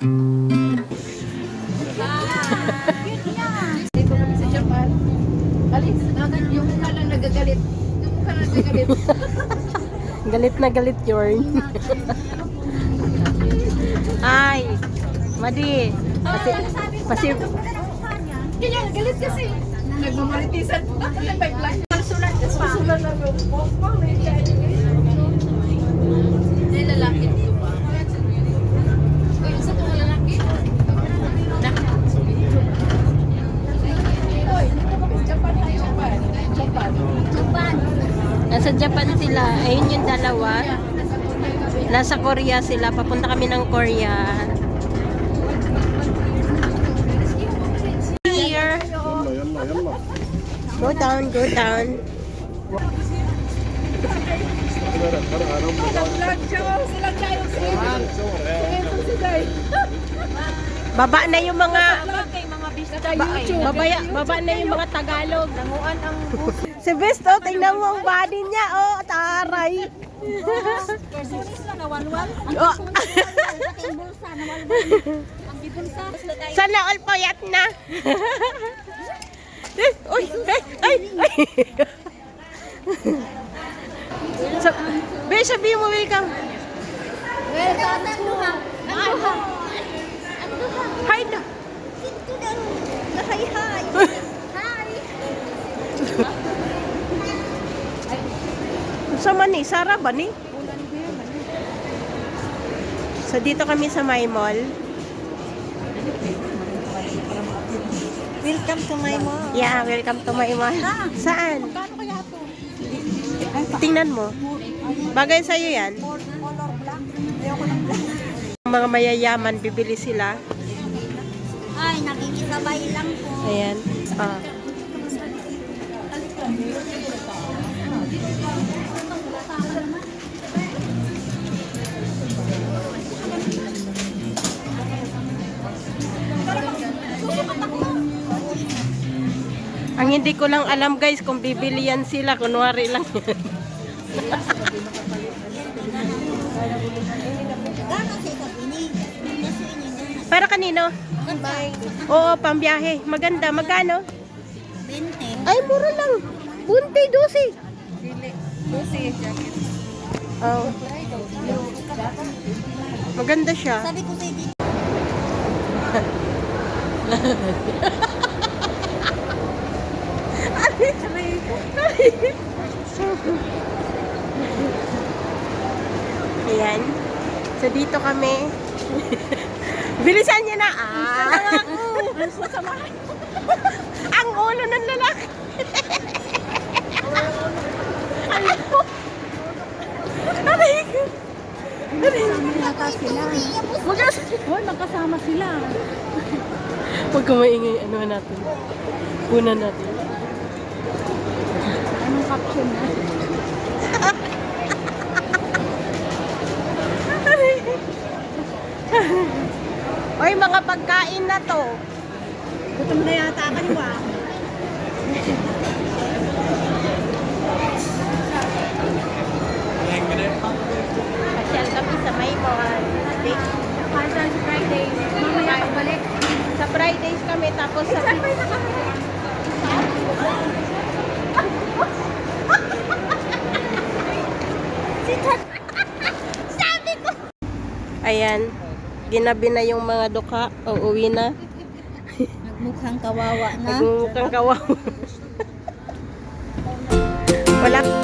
Dito kami sa Japan. Alis, yung mukha lang nagagalit. Yung mukha lang nagagalit. Galit na galit yun. Ay, Madi. Pasi, Kaya galit kasi. Nagmamaritisan. Nag-bike lang. Susulan ka pa. Susulan lang yung pokpong. May lalaki dito ba? Uy, isa itong lalaki. Uy, dito kami sa Japan tayo. Japan. nasa Japan sila. Ayun yung dalawa. Nasa Korea sila. Papunta kami ng Korea. Here. Go down, go down. Baba na yung mga baba na yung mga Tagalog. Nanguan ang Si Best, oh, tingnan mo ang body niya, oh, taray. Oh. Sana all payat na. Uy, ay. Be, sabihin mo welcome. welcome to Hi na. Hi. Sama ni, Sarah ba ni? So dito kami sa my mall. Welcome to my mall. Yeah, welcome to my mall. Saan? Kano kaya ito? Tingnan mo. Bagay sa'yo yan. Color black. Ayoko ng black. Mga mayayaman, bibili sila. Ay, nakikisabay lang po. Ayan. Ah. Ang hindi ko lang alam guys kung bibili yan sila, kunwari lang yan. Para kanino? Oo, pambiyahe. Maganda. Magkano? 20. Ay, mura lang. Bunti, 12. Oh. Maganda siya. Sabi ko sa'yo dito. Ayan. So, dito kami. Bilisan niya na. Ang ulo ng lalaki. Aray ko. Yata sila. Hoy, magkasama sila. Huwag ka maingay. Ano natin? Una natin. Anong caption na? Oy, mga pagkain na to. Gutom na yata ka, di ba? Pasyal kami sa may mall. Okay? Sa Friday. Mamaya pagbalik. Sa Fridays kami, tapos sa... Sabi ko! Ayan. Ginabi na yung mga duka. Uuwi na. Nagmukhang kawawa na. Nagmukhang kawawa. Wala.